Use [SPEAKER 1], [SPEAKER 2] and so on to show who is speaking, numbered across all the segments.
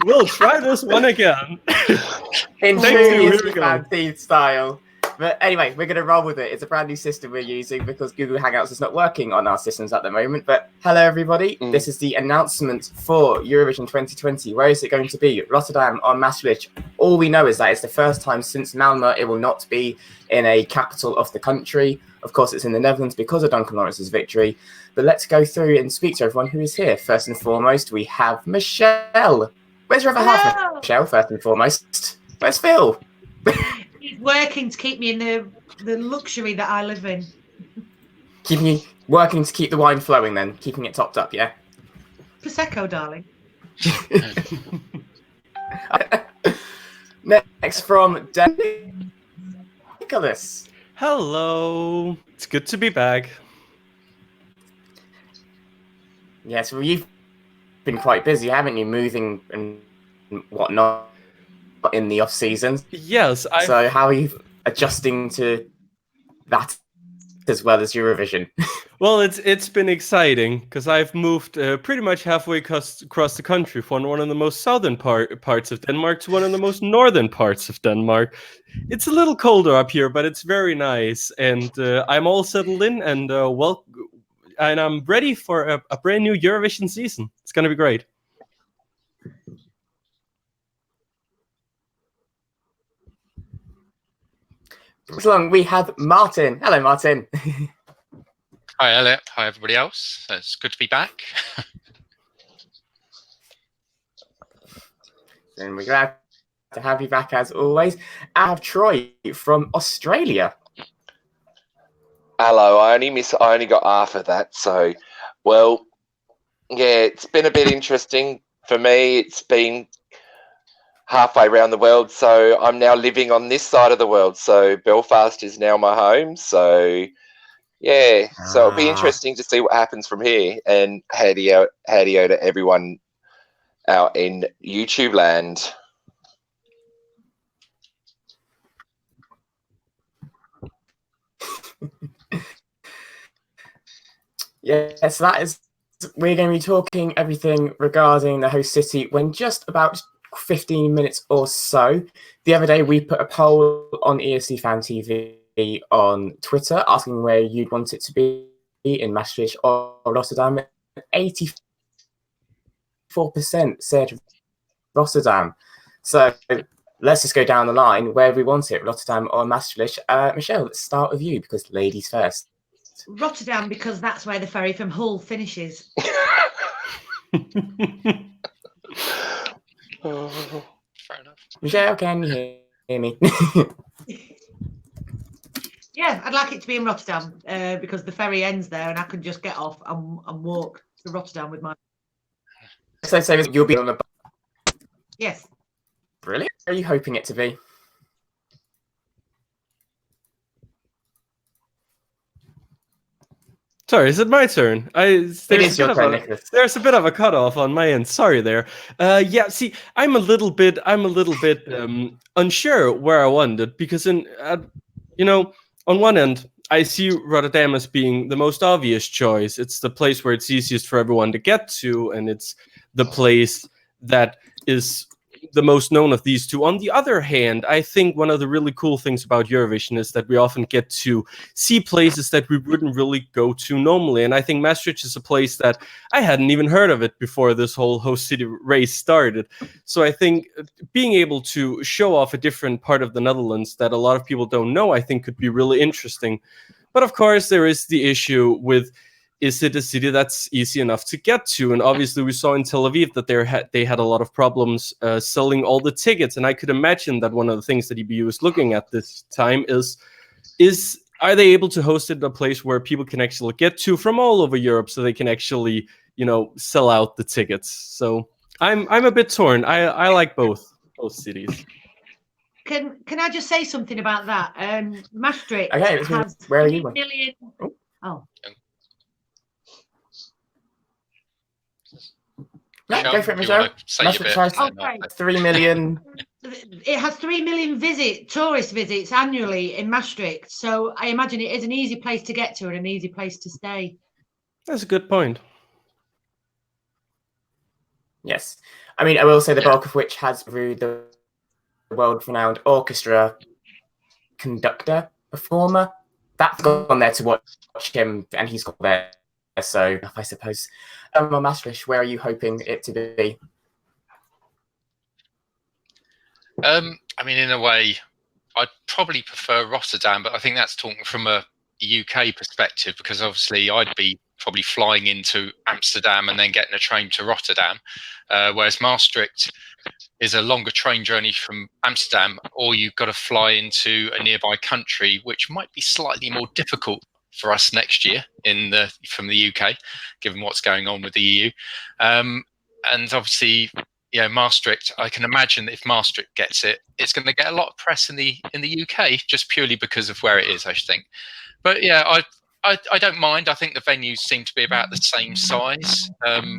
[SPEAKER 1] We'll try this one again.
[SPEAKER 2] In
[SPEAKER 1] Thank
[SPEAKER 2] true
[SPEAKER 1] you,
[SPEAKER 2] ESC
[SPEAKER 1] here we
[SPEAKER 2] Fan
[SPEAKER 1] go.
[SPEAKER 2] TV style. But anyway, we're going to roll with it. It's a brand new system we're using because Google Hangouts is not working on our systems at the moment. But hello, everybody. This is the announcement for Eurovision 2020. Where is it going to be? Rotterdam or Maastricht? All we know is that it's the first time since Malmö it will not be in a capital of the country. Of course, it's in the Netherlands because of Duncan Lawrence's victory. But let's go through and speak to everyone who is here. First and foremost, we have Michelle. Where's your other half, Michelle, first and foremost? Where's Phil?
[SPEAKER 3] He's working to keep me in the luxury that I live in.
[SPEAKER 2] Working to keep the wine flowing then, keeping it topped up, yeah?
[SPEAKER 3] Prosecco, darling.
[SPEAKER 2] Next from Nicholas.
[SPEAKER 1] Hello. It's good to be back.
[SPEAKER 2] Yes, well, you've been quite busy, haven't you? Moving and whatnot in the off season.
[SPEAKER 1] Yes.
[SPEAKER 2] So how are you adjusting to that as well as Eurovision?
[SPEAKER 1] Well, it's been exciting because I've moved pretty much halfway across the country from one of the most southern parts of Denmark to one of the most northern parts of Denmark. It's a little colder up here, but it's very nice, and I'm all settled in, and and I'm ready for a brand new Eurovision season. It's gonna be great.
[SPEAKER 2] So we have Martin. Hello, Martin.
[SPEAKER 4] Hi, Elliot. Hi, everybody else. It's good to be back.
[SPEAKER 2] And we're glad to have you back as always. I have Troy from Australia.
[SPEAKER 5] Hello. I only got half of that. So, well, yeah, it's been a bit interesting for me. It's been halfway around the world, so I'm now living on this side of the world. So Belfast is now my home. So yeah, so it'll be interesting to see what happens from here. And howdy to everyone out in YouTube land.
[SPEAKER 2] Yes, that is. We're going to be talking everything regarding the host city when just about 15 minutes or so. The other day, we put a poll on ESC Fan TV on Twitter asking where you'd want it to be in Maastricht or Rotterdam. 84% said Rotterdam. So let's just go down the line where we want it, Rotterdam or Maastricht. Michelle, let's start with you because ladies first.
[SPEAKER 3] Rotterdam, because that's where the ferry from Hull finishes.
[SPEAKER 4] Fair enough.
[SPEAKER 2] Michelle, can you hear me?
[SPEAKER 3] Yeah, I'd like it to be in Rotterdam because the ferry ends there and I can just get off and walk to Rotterdam with my...
[SPEAKER 2] So you'll be on the...
[SPEAKER 3] Yes.
[SPEAKER 2] Brilliant. Where are you hoping it to be?
[SPEAKER 1] Sorry, is it my turn?
[SPEAKER 2] It is your turn, Nicholas.
[SPEAKER 1] There's a bit of a cutoff on my end. Sorry there. Yeah, see, I'm a little bit unsure where I want it because on one end, I see Rotterdam as being the most obvious choice. It's the place where it's easiest for everyone to get to, and it's the place that is the most known of these two. On the other hand, I think one of the really cool things about Eurovision is that we often get to see places that we wouldn't really go to normally. And I think Maastricht is a place that I hadn't even heard of it before this whole host city race started. So I think being able to show off a different part of the Netherlands that a lot of people don't know, I think could be really interesting. But of course, there is the issue with, is it a city that's easy enough to get to? And obviously, we saw in Tel Aviv that they had a lot of problems selling all the tickets. And I could imagine that one of the things that EBU is looking at this time is are they able to host it in a place where people can actually get to from all over Europe, so they can actually sell out the tickets? So I'm a bit torn. I like both cities.
[SPEAKER 3] Can I just say something about that? Maastricht has
[SPEAKER 2] where are you?
[SPEAKER 3] 3 million. Oh.
[SPEAKER 2] No, go for it, Michelle. 3 million.
[SPEAKER 3] It has 3 million tourist visits annually in Maastricht. So I imagine it is an easy place to get to and an easy place to stay.
[SPEAKER 1] That's a good point.
[SPEAKER 2] Yes. I mean, I will say the bulk of which has through the world-renowned orchestra conductor, performer. That's gone there to watch him, and he's got there. So I suppose, Maastricht, where are you hoping it to be?
[SPEAKER 4] I mean, in a way, I'd probably prefer Rotterdam, but I think that's talking from a UK perspective, because obviously I'd be probably flying into Amsterdam and then getting a train to Rotterdam, whereas Maastricht is a longer train journey from Amsterdam, or you've got to fly into a nearby country, which might be slightly more difficult for us next year from the UK, given what's going on with the EU. And obviously, Maastricht, I can imagine that if Maastricht gets it, it's going to get a lot of press in the UK, just purely because of where it is, I think. But yeah, I don't mind. I think the venues seem to be about the same size,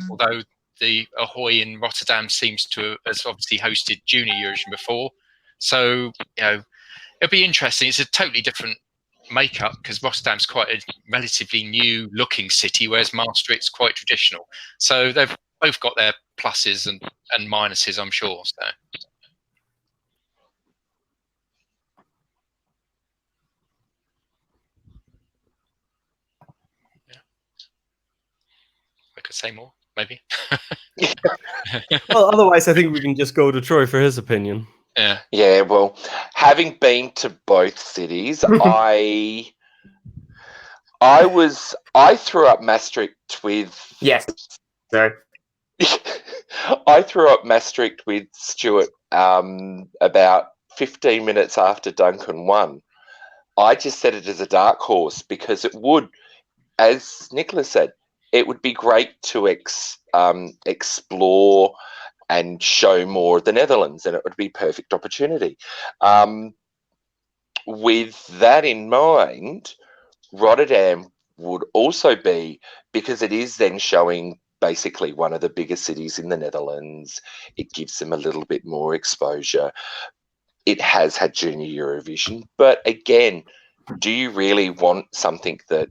[SPEAKER 4] although the Ahoy in Rotterdam has obviously hosted Junior Eurovision before. So, it'll be interesting. It's a totally different makeup, because Rotterdam's quite a relatively new looking city, whereas Maastricht's quite traditional. So they've both got their pluses and minuses, I'm sure. So. Yeah. I could say more, maybe.
[SPEAKER 1] Well, otherwise, I think we can just go to Troy for his opinion.
[SPEAKER 4] Yeah.
[SPEAKER 5] Yeah, well, having been to both cities, I threw up Maastricht with
[SPEAKER 2] Yes. So
[SPEAKER 5] I threw up Maastricht with Stuart about 15 minutes after Duncan won. I just said it as a dark horse because it would, as Nicholas said, it would be great to explore and show more of the Netherlands, and it would be a perfect opportunity. With that in mind, Rotterdam would also be, because it is then showing basically one of the biggest cities in the Netherlands. It gives them a little bit more exposure. It has had Junior Eurovision, but again, do you really want something that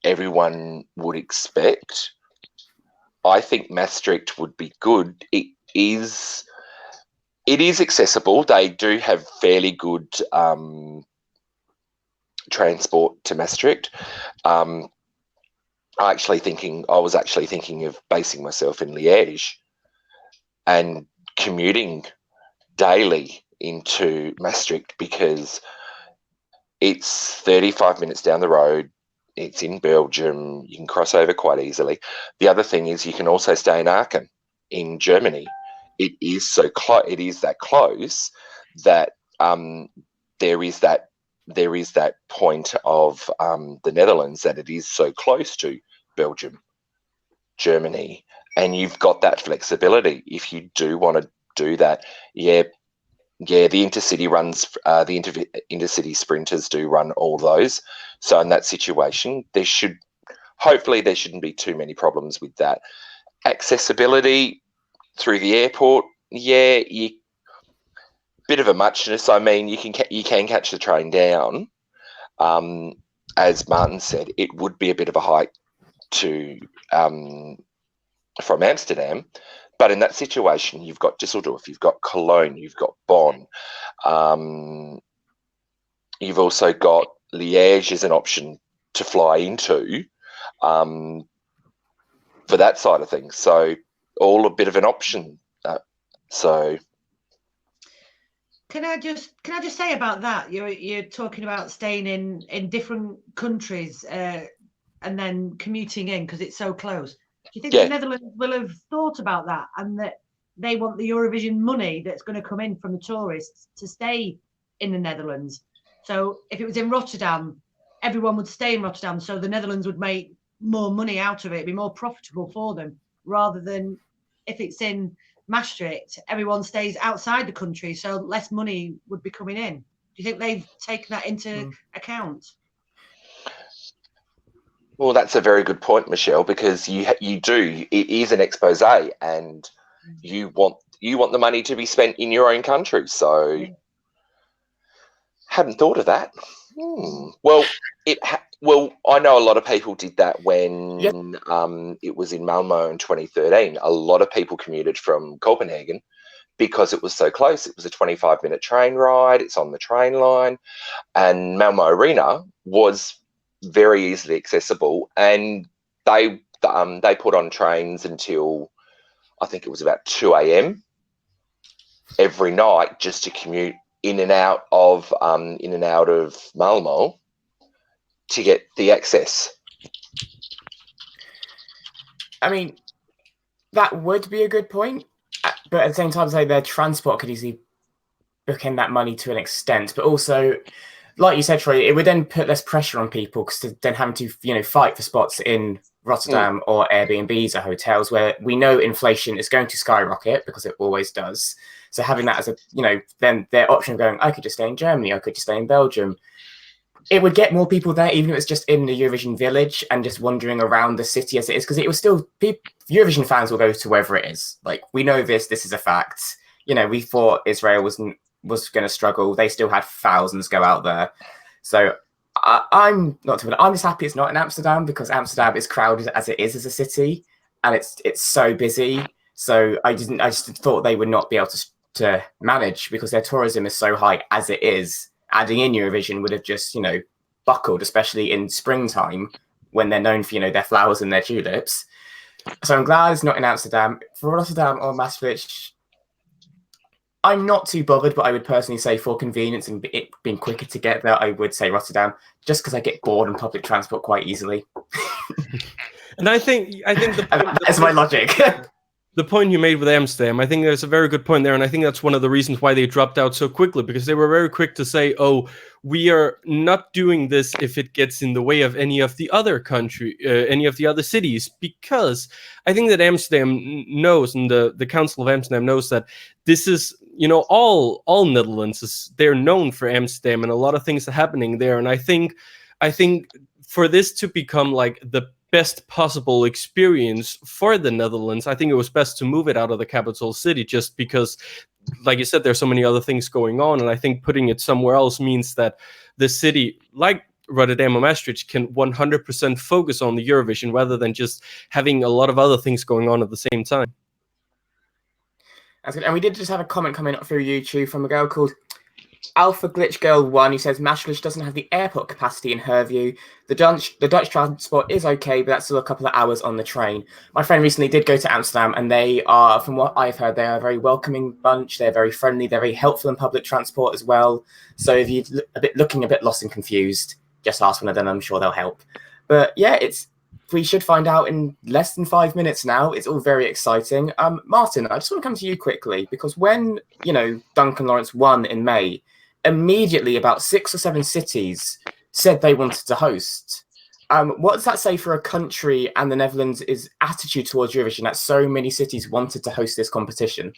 [SPEAKER 5] everyone would expect? I think Maastricht would be good. It is accessible. They do have fairly good transport to Maastricht. I was actually thinking of basing myself in Liège and commuting daily into Maastricht, because it's 35 minutes down the road. It's in Belgium. You can cross over quite easily. The other thing is you can also stay in Aachen in Germany. It is so close. It is that close that there is that point of the Netherlands that it is so close to Belgium, Germany, and you've got that flexibility if you do want to do that. Yeah, the intercity runs, the intercity sprinters do run all those. So in that situation, hopefully there shouldn't be too many problems with that. Accessibility through the airport, bit of a muchness. I mean, you can catch the train down. As Martin said, it would be a bit of a hike from Amsterdam. But in that situation, you've got Düsseldorf, you've got Cologne, you've got Bonn. You've also got Liège as an option to fly into for that side of things. So all a bit of an option.
[SPEAKER 3] Can I just say about that? You're talking about staying in different countries and then commuting in because it's so close. Do you think the Netherlands will have thought about that, and that they want the Eurovision money that's going to come in from the tourists to stay in the Netherlands? So if it was in Rotterdam, everyone would stay in Rotterdam, so the Netherlands would make more money out of it, be more profitable for them, rather than if it's in Maastricht, everyone stays outside the country, so less money would be coming in. Do you think they've taken that into account?
[SPEAKER 5] Well, that's a very good point, Michelle, because you do. It is an expose, and you want the money to be spent in your own country. So, hadn't thought of that. Well, Well, I know a lot of people did that when it was in Malmo in 2013. A lot of people commuted from Copenhagen because it was so close. It was a 25-minute train ride. It's on the train line. And Malmo Arena was very easily accessible. And they put on trains until, I think it was about 2 a.m. every night just to commute in and out of Malmo to get the access.
[SPEAKER 2] I mean, that would be a good point, but at the same time, say their transport could easily book in that money to an extent. But also, like you said, Troy, it would then put less pressure on people because then having to fight for spots in Rotterdam or Airbnbs or hotels where we know inflation is going to skyrocket because it always does. So having that as a then their option of going, I could just stay in Germany, I could just stay in Belgium. It would get more people there, even if it's just in the Eurovision village and just wandering around the city as it is, because it was still Eurovision fans will go to wherever it is. Like, we know this is a fact. We thought Israel was going to struggle. They still had thousands go out there. So I'm just happy it's not in Amsterdam, because Amsterdam is crowded as it is as a city, and it's so busy. So I just thought they would not be able to manage because their tourism is so high as it is. Adding in Eurovision would have just, buckled, especially in springtime when they're known for, their flowers and their tulips. So I'm glad it's not in Amsterdam. For Rotterdam or Maastricht, I'm not too bothered, but I would personally say for convenience and it being quicker to get there, I would say Rotterdam, just because I get bored on public transport quite easily.
[SPEAKER 1] And I think
[SPEAKER 2] that's my logic.
[SPEAKER 1] The point you made with Amsterdam, I think there's a very good point there, and I think that's one of the reasons why they dropped out so quickly, because they were very quick to say, "Oh, we are not doing this if it gets in the way of any of the other any of the other cities," because I think that Amsterdam knows, and the Council of Amsterdam knows that this is, all Netherlands they're known for Amsterdam and a lot of things are happening there, and I think for this to become like the best possible experience for the Netherlands, I think it was best to move it out of the capital city, just because, like you said, there's so many other things going on, and I think putting it somewhere else means that the city, like Rotterdam or Maastricht, can 100% focus on the Eurovision rather than just having a lot of other things going on at the same time.
[SPEAKER 2] That's good. And we did just have a comment coming up through YouTube from a girl called Alpha Glitch Girl 1, who says Maastricht doesn't have the airport capacity in her view. The Dutch transport is okay, but that's still a couple of hours on the train. My friend recently did go to Amsterdam, and they are, from what I've heard, they are a very welcoming bunch. They're very friendly. They're very helpful in public transport as well. So if you're looking a bit lost and confused, just ask one of them. I'm sure they'll help. But yeah, we should find out in less than 5 minutes now. It's all very exciting. Martin, I just want to come to you quickly, because when Duncan Lawrence won in May, immediately about 6 or 7 cities said they wanted to host. What does that say for a country and the Netherlands' attitude towards Eurovision, that so many cities wanted to host this competition?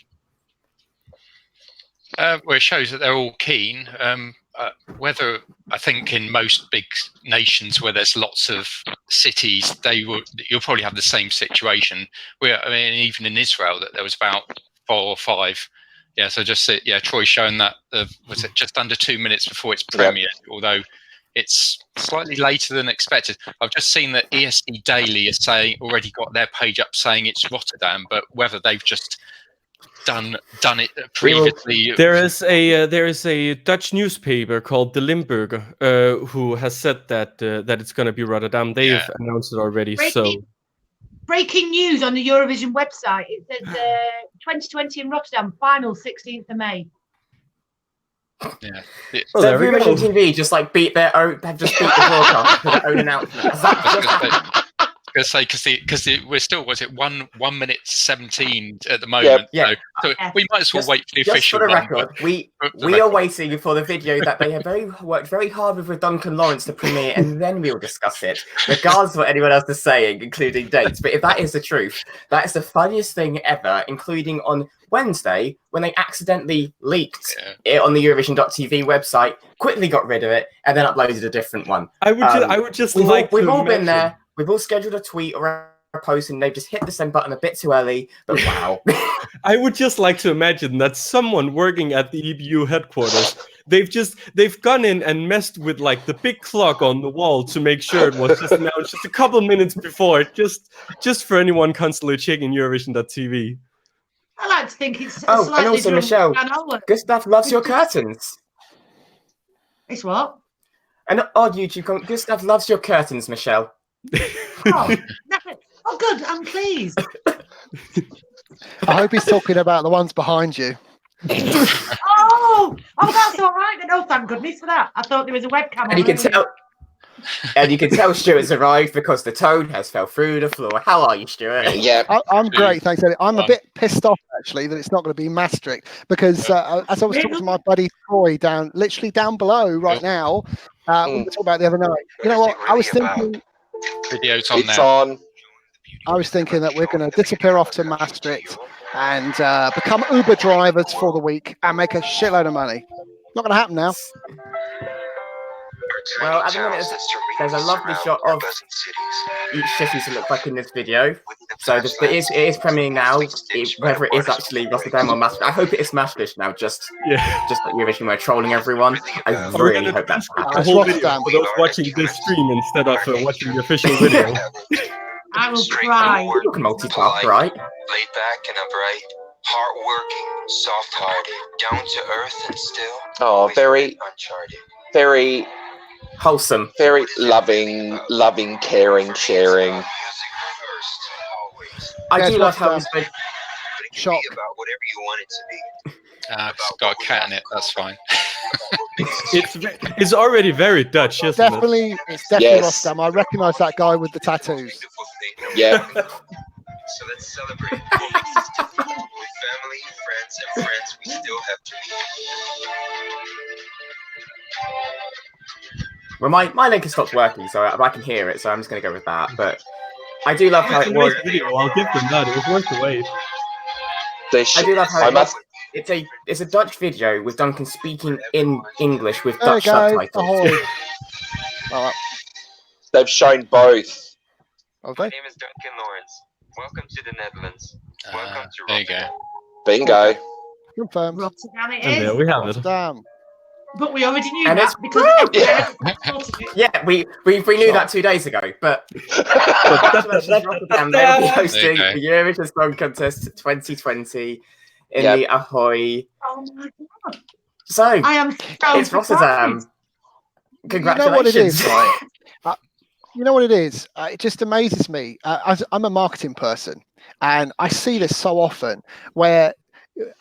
[SPEAKER 4] Well, it shows that they're all keen. Whether, I think in most big nations where there's lots of cities, you'll probably have the same situation. Even in Israel, that there was about 4 or 5. Yeah, so Troy's shown that was it just under 2 minutes before its premiere, although it's slightly later than expected. I've just seen that ESC Daily is already got their page up saying it's Rotterdam, but whether they've just done it previously.
[SPEAKER 1] There is a Dutch newspaper called De Limburger who has said that it's going to be Rotterdam. They've announced it already.
[SPEAKER 3] Breaking news on the Eurovision website. It says 2020 in Rotterdam, final 16th of May.
[SPEAKER 2] Yeah. So Eurovision TV just beat the broadcast for their own announcement.
[SPEAKER 4] I was going to say, because we're still, was it 1 minute 17 at the moment?
[SPEAKER 2] Yeah.
[SPEAKER 4] So we might as well wait for the official
[SPEAKER 2] one. Just for the record, we are waiting for the video that they have worked very hard with Duncan Lawrence to premiere, and then we'll discuss it, regardless of what anyone else is saying, including dates. But if that is the truth, that is the funniest thing ever, including on Wednesday, when they accidentally leaked it on the Eurovision.tv website, quickly got rid of it, and then uploaded a different one.
[SPEAKER 1] I would just
[SPEAKER 2] we've all been there. We've all scheduled a tweet or post and they've just hit the send button a bit too early. But wow.
[SPEAKER 1] I would just like to imagine that someone working at the EBU headquarters, they've gone in and messed with like the big clock on the wall to make sure it was just announced just a couple minutes before, just for anyone constantly checking Eurovision.tv.
[SPEAKER 3] I like to think it's
[SPEAKER 2] Oh, and
[SPEAKER 3] slightly
[SPEAKER 2] also,
[SPEAKER 3] drunk
[SPEAKER 2] Michelle,
[SPEAKER 3] granola.
[SPEAKER 2] Gustav loves your curtains.
[SPEAKER 3] It's what?
[SPEAKER 2] An odd YouTube comment. Gustav loves your curtains, Michelle.
[SPEAKER 3] Oh, oh, good. I'm pleased.
[SPEAKER 6] I hope he's talking about the ones behind you.
[SPEAKER 3] Oh, that's all right. No, thank goodness for that. I thought there was a webcam.
[SPEAKER 2] And you can tell. And you can tell Stuart's arrived because the toad has fell through the floor. How are you, Stuart?
[SPEAKER 5] Yeah.
[SPEAKER 6] I'm great, thanks, Eddie. I'm a bit pissed off actually that it's not going to be Maastricht because as I was talking to my buddy Troy literally down below right now, we were talking about the other night. You know what? I was thinking.
[SPEAKER 4] Video's on
[SPEAKER 5] It's
[SPEAKER 4] now.
[SPEAKER 5] on.
[SPEAKER 6] I was thinking that we're going to disappear off to Maastricht and become Uber drivers for the week and make a shitload of money. Not going to happen now.
[SPEAKER 2] Well, at the minute, there's a lovely shot of each city to look like in this video. So it is premiering now. Whether it is actually Rotterdam or Maastricht, I hope it is Maastricht now. Just like Eurovision, we're trolling everyone. I really hope that's
[SPEAKER 1] the
[SPEAKER 2] happening.
[SPEAKER 1] whole video for those watching this stream instead of watching the official video.
[SPEAKER 3] I will cry.
[SPEAKER 2] You can multitask, right?
[SPEAKER 7] Laid back and upright, hardworking, soft-hearted, down to earth and still.
[SPEAKER 5] Oh, very,
[SPEAKER 7] uncharted.
[SPEAKER 5] very,
[SPEAKER 2] Wholesome.
[SPEAKER 5] very loving, caring, sharing.
[SPEAKER 2] I do love how it's
[SPEAKER 7] But it can
[SPEAKER 6] Shock.
[SPEAKER 7] be about whatever you want it to be.
[SPEAKER 4] It's got a cat in it. That's fine.
[SPEAKER 1] It's already very Dutch, isn't it?
[SPEAKER 6] It's definitely
[SPEAKER 5] Yes.
[SPEAKER 6] Rotterdam. I recognise that guy with the tattoos.
[SPEAKER 7] Beautiful thing.
[SPEAKER 5] Yeah.
[SPEAKER 7] So let's celebrate. What makes us different? With family, friends, we still have to
[SPEAKER 2] Well, my link has stopped working, so I can hear it. So I'm just going to go with that. But I do love how
[SPEAKER 1] It's a
[SPEAKER 2] it was.
[SPEAKER 1] nice video. I'll give them that. It was worth the wait.
[SPEAKER 2] I do love how
[SPEAKER 5] I
[SPEAKER 2] it
[SPEAKER 5] must.
[SPEAKER 2] was. It's a Dutch video with Duncan speaking in English with
[SPEAKER 6] There we
[SPEAKER 2] Dutch
[SPEAKER 6] go.
[SPEAKER 2] subtitles.
[SPEAKER 6] Ahoy. All right.
[SPEAKER 5] They've shown both.
[SPEAKER 6] Okay.
[SPEAKER 7] My name is Duncan Lawrence. Welcome to the Netherlands. Welcome to
[SPEAKER 4] There you go.
[SPEAKER 7] Rotterdam.
[SPEAKER 5] Bingo.
[SPEAKER 6] Confirmed.
[SPEAKER 3] Rotterdam it
[SPEAKER 1] And there
[SPEAKER 3] is.
[SPEAKER 1] we have it.
[SPEAKER 6] Rotterdam.
[SPEAKER 3] But we already knew
[SPEAKER 2] And
[SPEAKER 3] that
[SPEAKER 2] it's-
[SPEAKER 3] because
[SPEAKER 5] Yeah.
[SPEAKER 2] Yeah, we knew that 2 days ago. But congratulations, Rotterdam. They will be hosting
[SPEAKER 4] There
[SPEAKER 2] the Eurovision Song Contest 2020 in
[SPEAKER 5] Yep.
[SPEAKER 2] the Ahoy.
[SPEAKER 3] Oh my god!
[SPEAKER 2] So
[SPEAKER 3] I am so
[SPEAKER 2] it's Rotterdam.
[SPEAKER 3] surprised.
[SPEAKER 2] Congratulations.
[SPEAKER 6] You know what it is, right? You know what it is? It just amazes me. I'm a marketing person, and I see this so often where,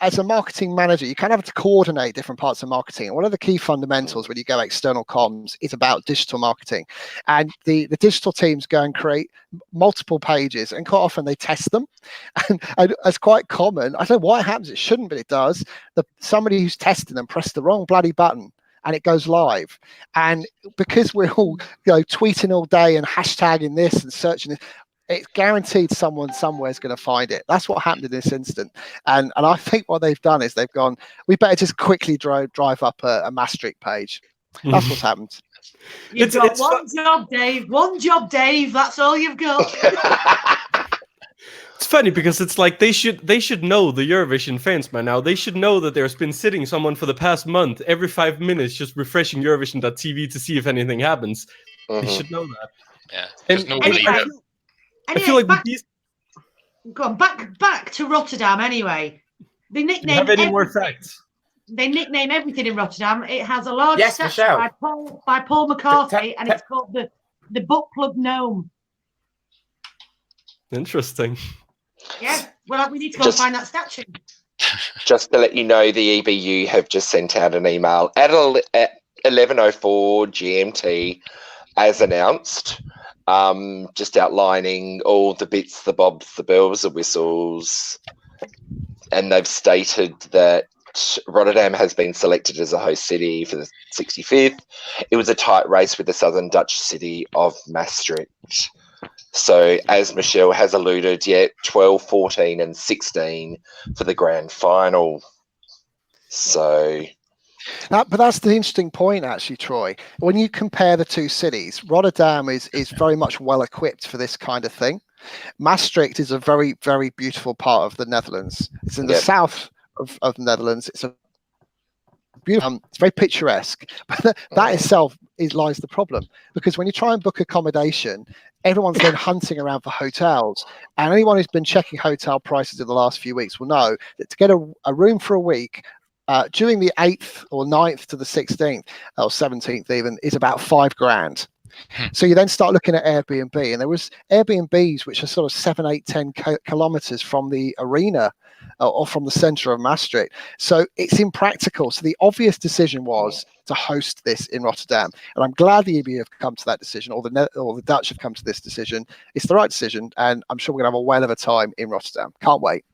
[SPEAKER 6] as a marketing manager, you kind of have to coordinate different parts of marketing. And one of the key fundamentals when you go external comms is about digital marketing. And the digital teams go and create multiple pages, and quite often they test them. And it's quite common. I don't know why it happens. It shouldn't, but it does. Somebody who's testing them pressed the wrong bloody button, and it goes live. And because we're all tweeting all day and hashtagging this and searching this, it's guaranteed someone somewhere is going to find it. That's what happened in this instant. And I think what they've done is they've gone, we better just quickly drive up a Maastricht page. That's what's happened.
[SPEAKER 3] You've
[SPEAKER 1] It's-
[SPEAKER 3] got
[SPEAKER 1] it's
[SPEAKER 3] one job, Dave. One job, Dave. That's all you've got.
[SPEAKER 1] It's funny because it's like they should know, the Eurovision fans by now. They should know that there's been sitting someone for the past month every 5 minutes just refreshing Eurovision.tv to see if anything happens. They
[SPEAKER 5] Mhm.
[SPEAKER 1] should know that.
[SPEAKER 4] Yeah.
[SPEAKER 1] And
[SPEAKER 4] Because normally,
[SPEAKER 1] I feel like with
[SPEAKER 3] back,
[SPEAKER 1] these,
[SPEAKER 3] go on, back to Rotterdam anyway. They
[SPEAKER 1] do you
[SPEAKER 3] nickname
[SPEAKER 1] have any more facts?
[SPEAKER 3] They nickname everything in Rotterdam. It has a large
[SPEAKER 2] Yes,
[SPEAKER 3] statue
[SPEAKER 2] Michelle.
[SPEAKER 3] by Paul McCartney,
[SPEAKER 2] Te-
[SPEAKER 3] and it's called the Book Club Gnome.
[SPEAKER 1] Interesting.
[SPEAKER 3] Yeah, well, we need to go
[SPEAKER 5] Just-
[SPEAKER 3] and find that statue.
[SPEAKER 5] Just to let you know, the EBU have just sent out an email at 11:04 GMT, as announced, just outlining all the bits, the bobs, the bells, the whistles, and they've stated that Rotterdam has been selected as a host city for the 65th. It was a tight race with the southern Dutch city of Maastricht. So, as Michelle has alluded, 12, 14, and 16 for the grand final. So,
[SPEAKER 6] But that's the interesting point, actually, Troy. When you compare the two cities, Rotterdam is very much well equipped for this kind of thing. Maastricht is a very, very beautiful part of the Netherlands. It's in the south of the Netherlands. It's a beautiful, it's very picturesque, but that itself lies the problem, because when you try and book accommodation, everyone's then hunting around for hotels, and anyone who's been checking hotel prices in the last few weeks will know that to get a room for a week during the 8th or 9th to the 16th or 17th even is about $5,000. So you then start looking at Airbnb, and there was Airbnbs which are sort of 7, 8, 10 kilometers from the arena or from the center of Maastricht. So it's impractical. So the obvious decision was to host this in Rotterdam. And I'm glad the EB have come to that decision, or the Dutch have come to this decision. It's the right decision, and I'm sure we're going to have a whale of a time in Rotterdam. Can't wait.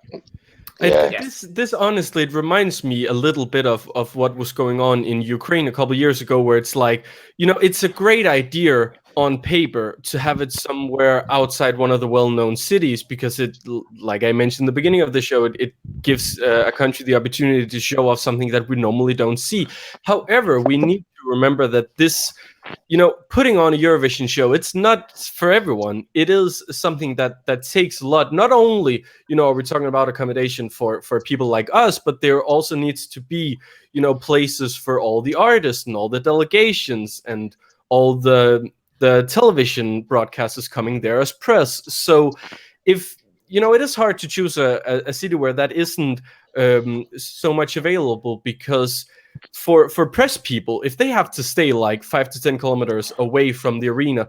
[SPEAKER 1] This honestly, it reminds me a little bit of what was going on in Ukraine a couple of years ago, where it's like, it's a great idea on paper to have it somewhere outside one of the well-known cities, because it, like I mentioned in the beginning of the show, it gives a country the opportunity to show off something that we normally don't see. However, we need to remember that this, putting on a Eurovision show, it's not for everyone. It is something that takes a lot. Not only, are we talking about accommodation for people like us, but there also needs to be, places for all the artists and all the delegations and all the television broadcasters coming there as press. So if, it is hard to choose a city where that isn't so much available, because for press people, if they have to stay like 5 to 10 kilometers away from the arena,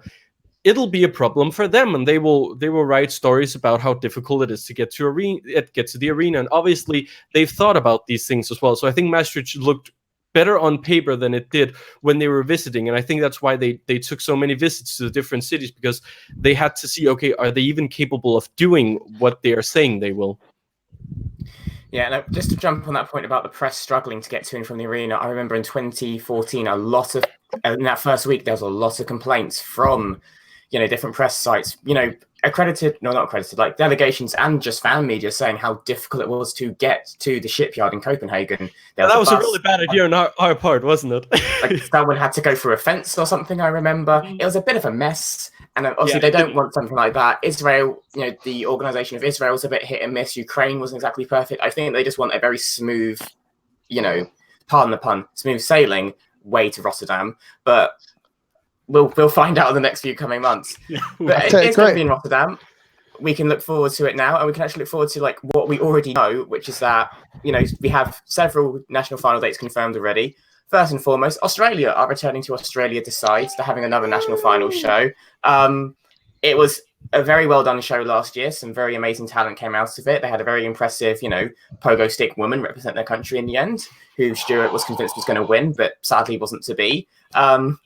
[SPEAKER 1] it'll be a problem for them, and they will write stories about how difficult it is to get to the arena. And obviously they've thought about these things as well. So I think Maastricht looked better on paper than it did when they were visiting, and I think that's why they took so many visits to the different cities, because they had to see, okay, are they even capable of doing what they are saying they will?
[SPEAKER 2] Yeah, no, just to jump on that point about the press struggling to get to and from the arena, I remember in 2014, in that first week, there was a lot of complaints from, different press sites, not accredited, like delegations and just fan media, saying how difficult it was to get to the shipyard in Copenhagen.
[SPEAKER 1] That was a really bad idea on our part, wasn't it?
[SPEAKER 2] Like someone had to go through a fence or something, I remember. It was a bit of a mess. And obviously they don't want something like that. Israel, the organization of Israel was a bit hit and miss. Ukraine wasn't exactly perfect. I think they just want a very smooth, pardon the pun, smooth sailing way to Rotterdam. But we'll find out in the next few coming months. But it's going to be in Rotterdam. We can look forward to it now, and we can actually look forward to like what we already know, which is that, we have several national final dates confirmed already. First and foremost, Australia are returning to Australia Decides. They're having another national final show. It was a very well done show last year. Some very amazing talent came out of it. They had a very impressive, pogo stick woman represent their country in the end, who Stuart was convinced was going to win, but sadly wasn't to be. Did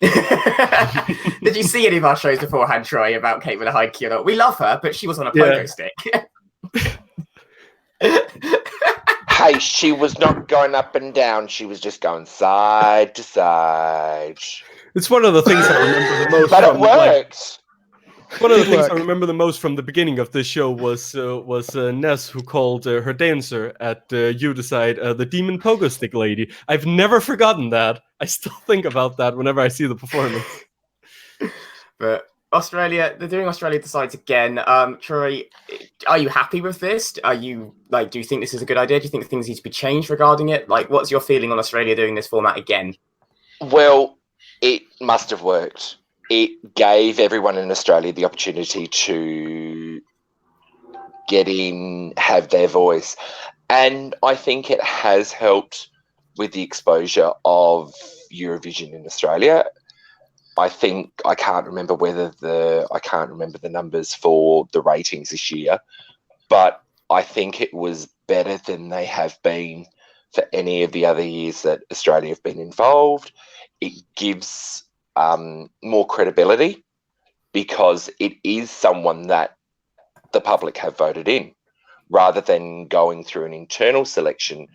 [SPEAKER 2] you see any of our shows beforehand, Troy, about Kate with a high key? We love her, but she was on a pogo stick.
[SPEAKER 5] Hey, she was not going up and down. She was just going side to side.
[SPEAKER 1] It's one of the things I remember the most.
[SPEAKER 5] But it works.
[SPEAKER 1] One of the things I remember the most from the beginning of this show was Ness, who called her dancer at You Decide the Demon Pogo Stick Lady. I've never forgotten that. I still think about that whenever I see the performance.
[SPEAKER 2] But Australia, they're doing Australia Decides again. Troy, are you happy with this? Are you do you think this is a good idea? Do you think things need to be changed regarding it? Like, what's your feeling on Australia doing this format again?
[SPEAKER 5] Well, it must have worked. It gave everyone in Australia the opportunity to get in, have their voice. And I think it has helped with the exposure of Eurovision in Australia. I think I can't remember the numbers for the ratings this year, but I think it was better than they have been for any of the other years that Australia have been involved. It gives more credibility because it is someone that the public have voted in, rather than going through an internal selection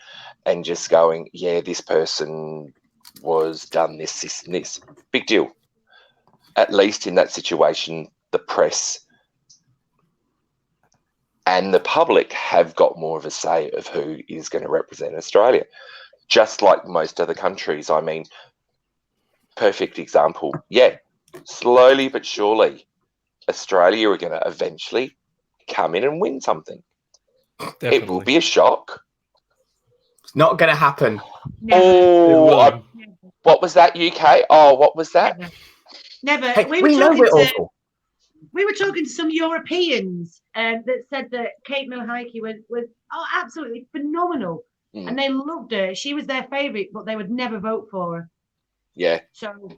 [SPEAKER 5] and just going, yeah, this person was done this, this, and this. Big deal. At least in that situation, the press and the public have got more of a say of who is going to represent Australia. Just like most other countries. I mean, perfect example. Yeah, slowly but surely, Australia are going to eventually come in and win something.
[SPEAKER 1] Definitely.
[SPEAKER 5] It will be a shock.
[SPEAKER 2] It's not going to happen.
[SPEAKER 3] Never.
[SPEAKER 5] Oh, what was that, UK? Oh, what was that?
[SPEAKER 3] Never.
[SPEAKER 2] Hey,
[SPEAKER 3] we
[SPEAKER 2] we know we're
[SPEAKER 3] were talking to some Europeans that said that Kate Miller-Heidke was absolutely phenomenal, and they loved her. She was their favourite, but they would never vote for her.
[SPEAKER 5] Yeah.
[SPEAKER 3] So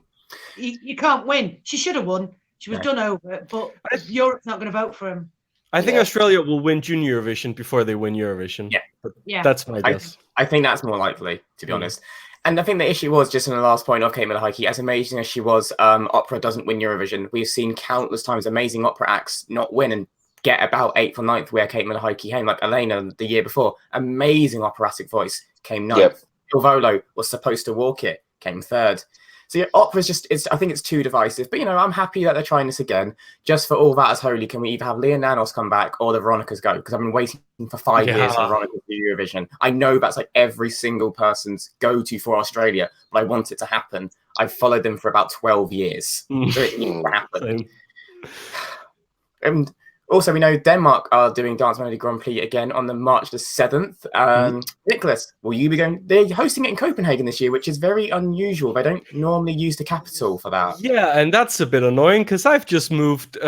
[SPEAKER 3] you can't win. She should have won. She was done over, but Europe's not going to vote for him.
[SPEAKER 1] I think Australia will win Junior Eurovision before they win Eurovision.
[SPEAKER 3] Yeah.
[SPEAKER 1] That's my guess.
[SPEAKER 2] I think that's more likely, to be honest. And I think the issue was, just in the last point of Kate Miller-Heidke, as amazing as she was, opera doesn't win Eurovision. We've seen countless times amazing opera acts not win and get about 8th or 9th where Kate Miller-Heidke came, like Elena the year before. Amazing operatic voice, came 9th.
[SPEAKER 5] Yep.
[SPEAKER 2] Il Volo was supposed to walk it, came 3rd. So opera's just, I think it's too divisive. But, I'm happy that they're trying this again. Just for all that as holy, can we either have Leah Nanos come back or the Veronicas go? Because I've been waiting for 5 years for Veronica to do Eurovision. I know that's like every single person's go-to for Australia, but I want it to happen. I've followed them for about 12 years. So it needs to happen. And also, we know Denmark are doing Dance Melody Grand Prix again on the March the 7th. Nicholas, will you be going? They're hosting it in Copenhagen this year, which is very unusual. They don't normally use the capital for that.
[SPEAKER 1] Yeah, and that's a bit annoying because I've just moved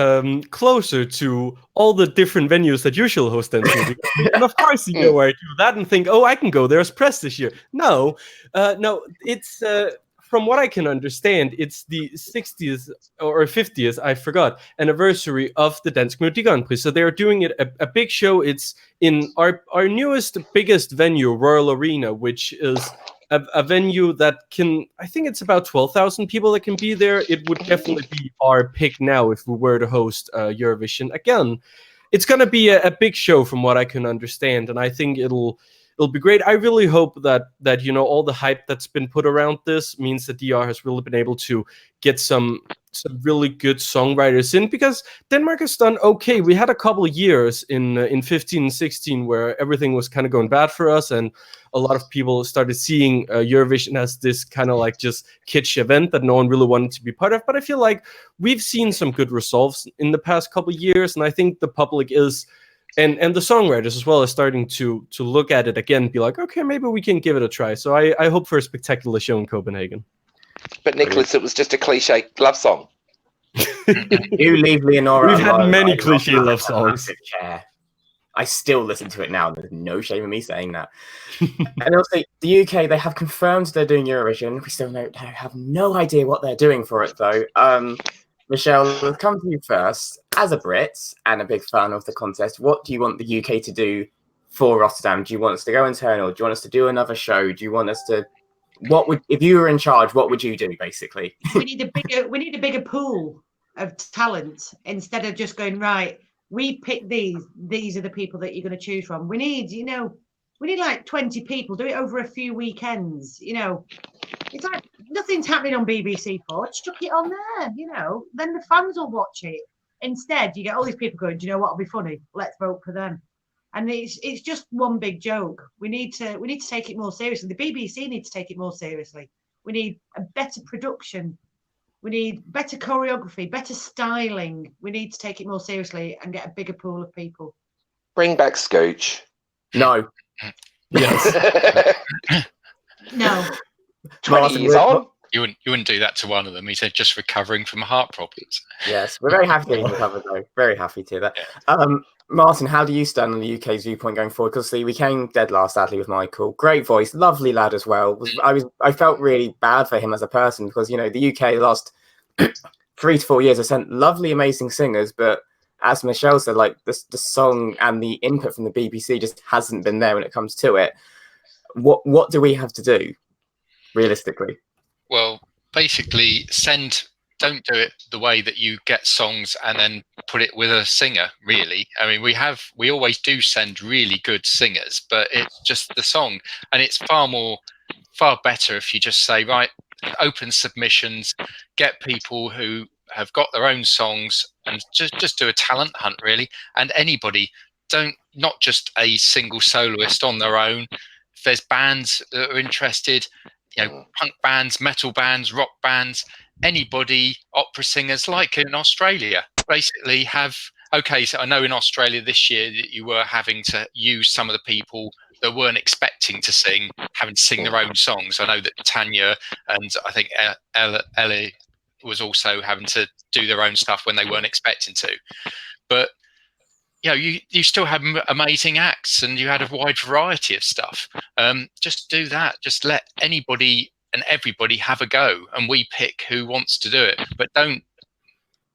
[SPEAKER 1] closer to all the different venues that usually host NCD. And of course, where I do that and think, I can go there as press this year. No, it's... from what I can understand, it's the 60th or 50th, I forgot, anniversary of the Dansk Melodi Grand Prix. So they're doing it a big show. It's in our newest, biggest venue, Royal Arena, which is a venue that can, I think it's about 12,000 people that can be there. It would definitely be our pick now if we were to host Eurovision again. It's going to be a big show from what I can understand, and I think it'll be great. I really hope that all the hype that's been put around this means that DR has really been able to get some really good songwriters in, because Denmark has done okay. We had a couple of years in 15 and 16 where everything was kind of going bad for us, and a lot of people started seeing Eurovision as this kind of like just kitsch event that no one really wanted to be part of. But I feel like we've seen some good results in the past couple of years, and I think the public is... And the songwriters as well are starting to look at it again and be like, okay, maybe we can give it a try. So I hope for a spectacular show in Copenhagen.
[SPEAKER 5] But Nicholas, it was just a cliche love song.
[SPEAKER 2] You leave Leonora.
[SPEAKER 1] We've had many cliche love songs.
[SPEAKER 2] I still listen to it now. There's no shame in me saying that. And also, the UK, they have confirmed they're doing Eurovision. We still have no idea what they're doing for it, though. Michelle, we'll come to you first. As a Brit and a big fan of the contest, what do you want the UK to do for Rotterdam? Do you want us to go internal? Do you want us to do another show? Do you want us to... if you were in charge, what would you do, basically?
[SPEAKER 3] We need a bigger pool of talent instead of just going, right, we pick these are the people that you're going to choose from. We need like 20 people. Do it over a few weekends. It's like nothing's happening on BBC4. Chuck it on there. Then the fans will watch it. Instead, you get all these people going, do you know what will be funny? Let's vote for them. And it's just one big joke. We need to take it more seriously. The BBC needs to take it more seriously. We need a better production. We need better choreography, better styling. We need to take it more seriously and get a bigger pool of people.
[SPEAKER 5] Bring back Scooch.
[SPEAKER 2] No.
[SPEAKER 1] Yes.
[SPEAKER 3] No.
[SPEAKER 5] 20 years on.
[SPEAKER 4] You wouldn't do that to one of them. He said just recovering from heart problems.
[SPEAKER 2] Yes, we're very happy to recover, though. Very happy to that.
[SPEAKER 4] Yeah.
[SPEAKER 2] Martin, how do you stand on the UK's viewpoint going forward? Because we came dead last, sadly, with Michael. Great voice, lovely lad as well. I felt really bad for him as a person because the UK the last 3 to 4 years have sent lovely, amazing singers, but as Michelle said, like the song and the input from the BBC just hasn't been there when it comes to it. What do we have to do, realistically?
[SPEAKER 4] Well, basically, don't do it the way that you get songs and then put it with a singer, really. I mean, we always do send really good singers, but it's just the song. And it's far better if you just say, right, open submissions, get people who have got their own songs and just do a talent hunt, really. And anybody, not just a single soloist on their own. If there's bands that are interested, punk bands, metal bands, rock bands, anybody, opera singers, like in Australia, basically have okay, so I know in Australia this year that you were having to use some of the people that weren't expecting to sing, having to sing their own songs. I know that Tanya and I think Ellie was also having to do their own stuff when they weren't expecting to. But you know, you still had amazing acts and you had a wide variety of stuff. Just do that. Just let anybody and everybody have a go, and we pick who wants to do it. But don't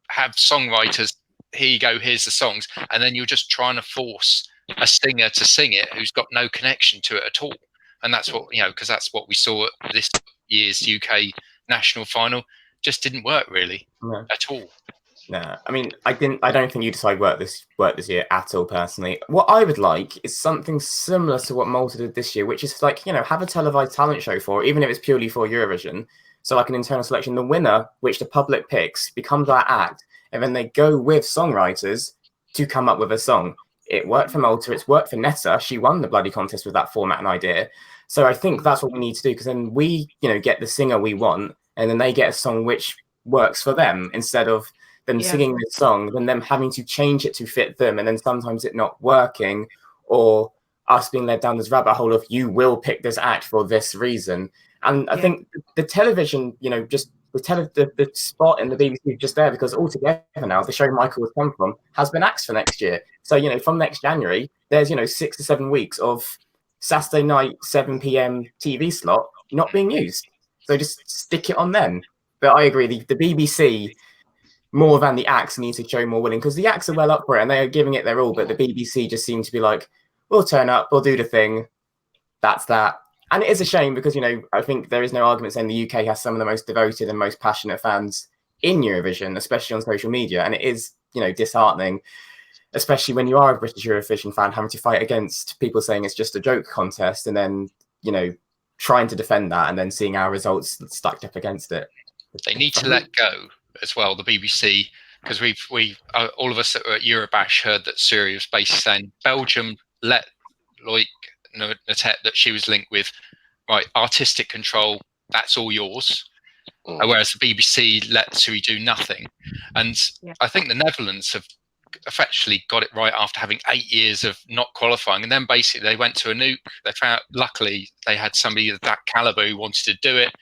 [SPEAKER 4] have songwriters, here you go, here's the songs, and then you're just trying to force a singer to sing it who's got no connection to it at all. And that's what, you know, because that's what we saw at this year's UK national final. Just didn't work really at all.
[SPEAKER 2] No, I mean, I don't think you decide work this year at all. Personally, what I would like is something similar to what Malta did this year, which is like, you know, have a televised talent show for, even if it's purely for Eurovision. So like an internal selection, the winner, which the public picks, becomes our act, and then they go with songwriters to come up with a song. It worked for Malta. It's worked for Netta. She won the bloody contest with that format and idea. So I think that's what we need to do, because then we, you know, get the singer we want, and then they get a song which works for them, instead of them singing this song, then them having to change it to fit them, and then sometimes it not working, or us being led down this rabbit hole of you will pick this act for this reason. And I think the television, you know, just the spot in the BBC is just there because altogether now the show Michael has come from has been axed for next year. So, you know, from next January, there's, you know, 6 to 7 weeks of Saturday night 7 p.m. TV slot not being used. So just stick it on then. But I agree, the BBC, more than the acts, need to show more willing, because the acts are well up for it and they are giving it their all, but the BBC just seems to be like, we'll turn up, we'll do the thing, that's that. And it is a shame because, you know, I think there is no argument saying the UK has some of the most devoted and most passionate fans in Eurovision, especially on social media. And it is, you know, disheartening, especially when you are a British Eurovision fan, having to fight against people saying it's just a joke contest, and then, you know, trying to defend that and then seeing our results stacked up against it.
[SPEAKER 4] They need to let go as well, the BBC, because we all of us that were at Eurobash heard that Syria was basically saying Belgium let like Natette that she was linked with, right, artistic control, that's all yours. Whereas the BBC let Suri do nothing. And I think the Netherlands have effectively got it right after having 8 years of not qualifying. And then basically they went to a nuke. They found, luckily, they had somebody of that caliber who wanted to do it.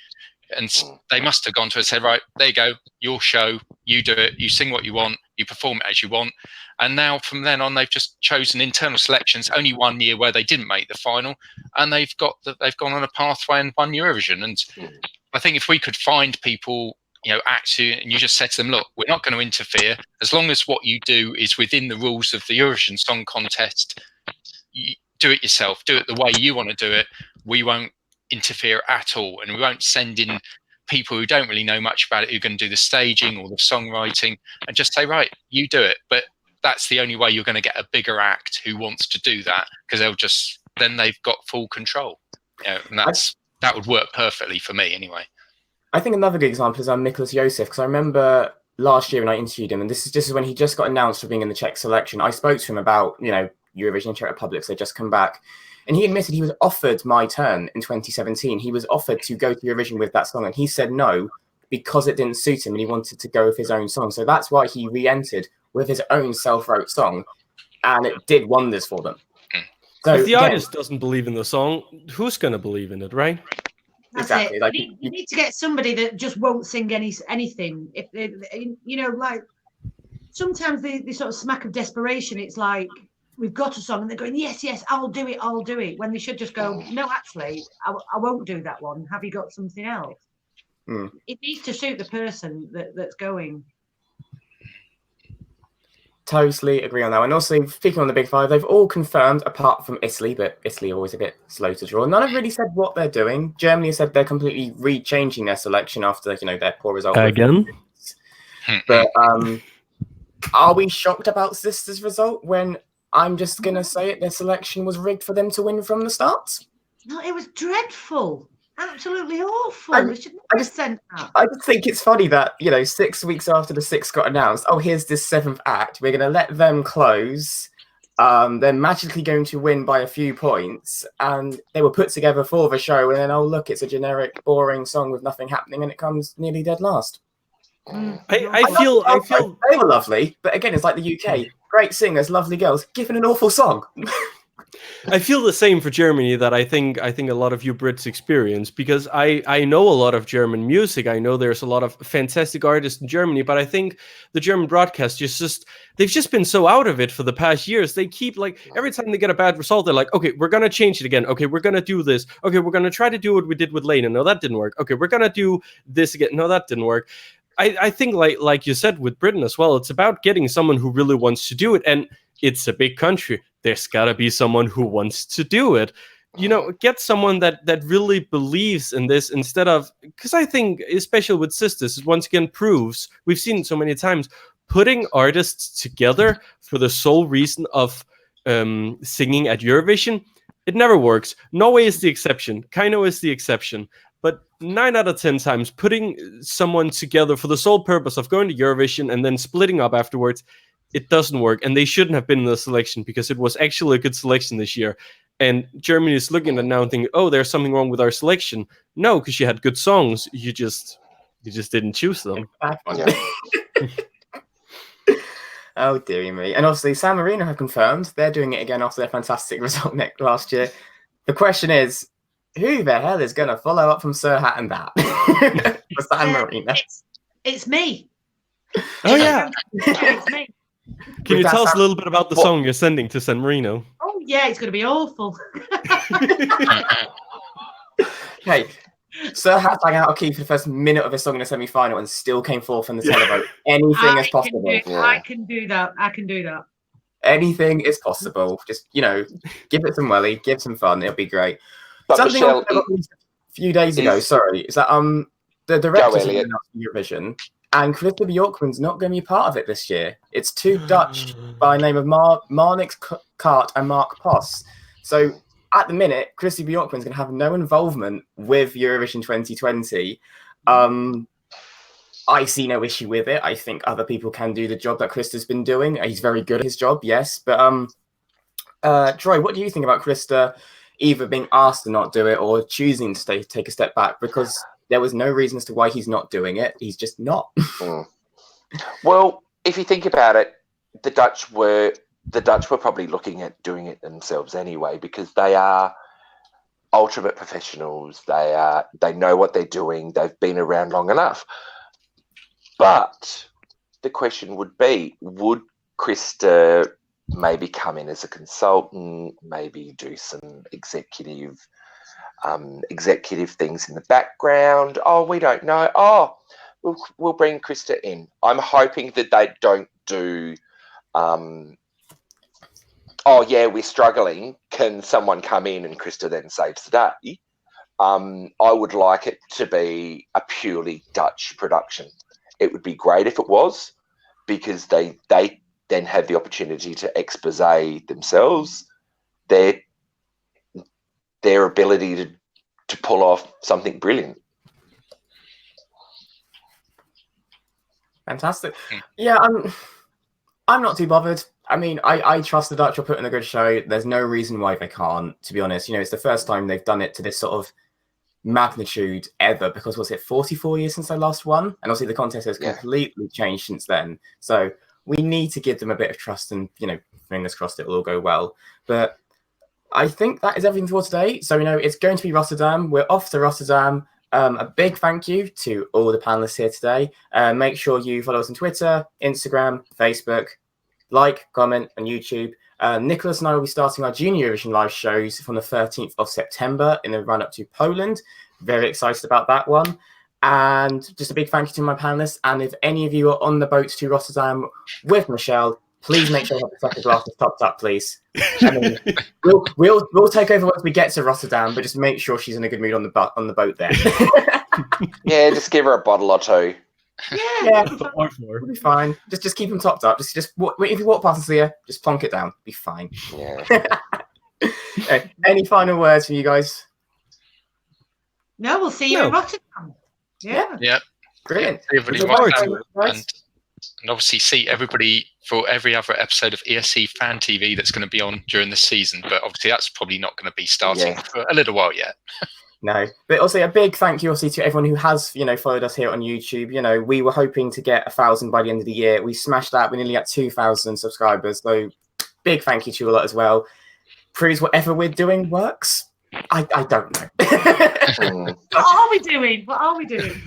[SPEAKER 4] And they must have gone to it and said, right, there you go, your show, you do it, you sing what you want, you perform it as you want. And now from then on, they've just chosen internal selections, only 1 year where they didn't make the final, and they've gone on a pathway and won Eurovision. And I think if we could find people, you know, and you just said to them, look, we're not going to interfere, as long as what you do is within the rules of the Eurovision Song Contest, you do it yourself, do it the way you want to do it, we won't interfere at all, and we won't send in people who don't really know much about it, who are going to do the staging or the songwriting, and just say, right, you do it. But that's the only way you're going to get a bigger act who wants to do that, because then they've got full control. You know, and that would work perfectly for me anyway.
[SPEAKER 2] I think another good example is Nicholas Joseph, because I remember last year when I interviewed him, and this is when he just got announced for being in the Czech selection, I spoke to him about, you know, Eurovision Czech Republic, so they just come back. And he admitted he was offered My Turn in 2017. He was offered to go to Eurovision with that song, and he said no because it didn't suit him and he wanted to go with his own song. So that's why he re-entered with his own self-wrote song, and it did wonders for them. So
[SPEAKER 1] if the artist doesn't believe in the song, who's going to believe in it, right?
[SPEAKER 3] That's
[SPEAKER 2] exactly.
[SPEAKER 3] it.
[SPEAKER 2] Like,
[SPEAKER 3] you need to get somebody that just won't sing anything. If they, you know, like sometimes the sort of smack of desperation, it's like, we've got a song, and they're going, yes, I'll do it, when they should just go, no, actually, I won't do that one. Have you got something else? It needs to suit the person that's going.
[SPEAKER 2] Totally agree on that. And also, speaking on the Big Five, they've all confirmed, apart from Italy, but Italy are always a bit slow to draw. None have really said what they're doing. Germany has said they're completely re-changing their selection after, you know, their poor result.
[SPEAKER 1] Again?
[SPEAKER 2] But are we shocked about Sisters' result when, I'm just going to say it, their selection was rigged for them to win from the start?
[SPEAKER 3] No, it was dreadful. Absolutely awful.
[SPEAKER 2] I
[SPEAKER 3] They should never have sent that.
[SPEAKER 2] I just think it's funny that, you know, 6 weeks after the 6 got announced, oh, here's this 7th act, we're going to let them close. They're magically going to win by a few points, and they were put together for the show, and then, oh, look, it's a generic, boring song with nothing happening, and it comes nearly dead last.
[SPEAKER 1] I feel
[SPEAKER 2] they were lovely, but again, it's like the UK. great singers, lovely girls, given an awful song.
[SPEAKER 1] I feel the same for Germany that I think a lot of you Brits experience, because I know a lot of German music. I know there's a lot of fantastic artists in Germany, but I think the German broadcasters they've just been so out of it for the past years. They keep like every time they get a bad result, they're like, okay, we're gonna change it again. Okay, we're gonna do this. Okay, we're gonna try to do what we did with Lena. No, that didn't work. Okay, we're gonna do this again. No, that didn't work. I think like you said with Britain as well, it's about getting someone who really wants to do it, and it's a big country. There's gotta be someone who wants to do it. Get someone that really believes in this instead of, because I think, especially with sisters, it once again proves, we've seen it so many times, putting artists together for the sole reason of singing at Eurovision, it never works. Norway is the exception. Kaino is the exception. But 9 out of 10 times, putting someone together for the sole purpose of going to Eurovision and then splitting up afterwards, it doesn't work. And they shouldn't have been in the selection, because it was actually a good selection this year. And Germany is looking at it now and thinking, oh, there's something wrong with our selection. No, because you had good songs. You just didn't choose them.
[SPEAKER 2] Oh, dearie me. And obviously, San Marino have confirmed they're doing it again after their fantastic result last year. The question is, who the hell is going to follow up from Serhat and that? For San Marino.
[SPEAKER 3] It's me.
[SPEAKER 1] Oh, yeah.
[SPEAKER 3] It's me.
[SPEAKER 1] Can you tell us a little bit about the song you're sending to San Marino?
[SPEAKER 3] Oh, yeah, it's going to be awful.
[SPEAKER 2] Hey, Serhat sang out of key for the first minute of his song in the semi-final and still came forth in the televote. Anything is possible.
[SPEAKER 3] I can do that.
[SPEAKER 2] Anything is possible. Just, give it some welly, give some fun. It'll be great.
[SPEAKER 5] But
[SPEAKER 2] Something
[SPEAKER 5] Michelle,
[SPEAKER 2] a few days ago, is that the director's of Eurovision, and Christa Bjorkman's not going to be part of it this year. It's two Dutch by the name of Marnix Kaart and Mark Poss. So at the minute, Christa Bjorkman's going to have no involvement with Eurovision 2020. I see no issue with it. I think other people can do the job that Christa's been doing. He's very good at his job, yes. But Troy, what do you think about Christa either being asked to not do it or choosing to take a step back? Because there was no reason as to why he's not doing it. He's just not.
[SPEAKER 5] Well, if you think about it, the Dutch were probably looking at doing it themselves anyway, because they are ultimate professionals. They know what they're doing. They've been around long enough. But the question would be, would Christa maybe come in as a consultant, maybe do some executive things in the background? Oh, we don't know. Oh, we'll bring Christa in. I'm hoping that they don't do, oh yeah, we're struggling. Can someone come in and Christa then saves the day? I would like it to be a purely Dutch production. It would be great if it was, because they then have the opportunity to expose themselves, their ability to pull off something brilliant.
[SPEAKER 2] Fantastic. Yeah, I'm not too bothered. I mean, I trust the Dutch will put in a good show. There's no reason why they can't, to be honest. It's the first time they've done it to this sort of magnitude ever, because was it 44 years since they last won? And obviously the contest has completely changed since then. So we need to give them a bit of trust, and fingers crossed it will all go well. But I think that is everything for today. So it's going to be Rotterdam. We're off to Rotterdam. A big thank you to all the panelists here today. Make sure you follow us on Twitter, Instagram, Facebook, like, comment on YouTube. Nicholas and I will be starting our Junior Eurovision live shows from the 13th of September in the run-up to Poland. Very excited about that one. And just a big thank you to my panelists. And if any of you are on the boat to Rotterdam with Michelle, please make sure you have the second glasses topped up, please. I mean, we'll take over once we get to Rotterdam, but just make sure she's in a good mood on the boat there.
[SPEAKER 5] Yeah, just give her a bottle or two.
[SPEAKER 2] Yeah, we'll be fine. Just keep them topped up. Just if you walk past and see her, just plonk it down. Be fine.
[SPEAKER 5] Yeah.
[SPEAKER 2] Any final words from you guys?
[SPEAKER 3] No, we'll see you in Rotterdam. Yeah.
[SPEAKER 2] Brilliant.
[SPEAKER 4] And obviously see everybody for every other episode of ESC Fan TV that's going to be on during the season. But obviously that's probably not going to be starting for a little while yet.
[SPEAKER 2] No, but also a big thank you also to everyone who has, followed us here on YouTube. We were hoping to get 1,000 by the end of the year. We smashed that. We're nearly at 2,000 subscribers. So big thank you to you a lot as well. Proves whatever we're doing works. I don't know.
[SPEAKER 3] What are we doing? What are we doing?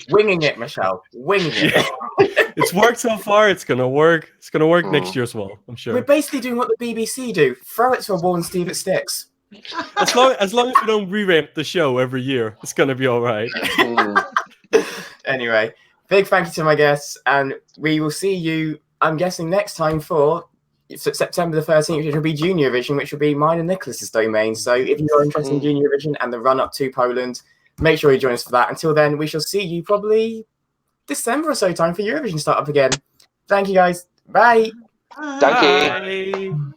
[SPEAKER 2] Winging it, Michelle. Winging it.
[SPEAKER 1] It's worked so far. It's gonna work. It's gonna work next year as well. I'm sure.
[SPEAKER 2] We're basically doing what the BBC do. Throw it to a wall and see if it sticks.
[SPEAKER 1] As long as we don't revamp the show every year, it's gonna be all right.
[SPEAKER 2] Anyway, big thank you to my guests, and we will see you, I'm guessing, next time for September the 13th, which will be Junior Eurovision, which will be mine and Nicholas's domain. So if you're interested in Junior Eurovision and the run-up to Poland, make sure you join us for that. Until then, we shall see you probably December or so time for Eurovision start up again. Thank you, guys. Bye.
[SPEAKER 5] Thank you.
[SPEAKER 1] Bye.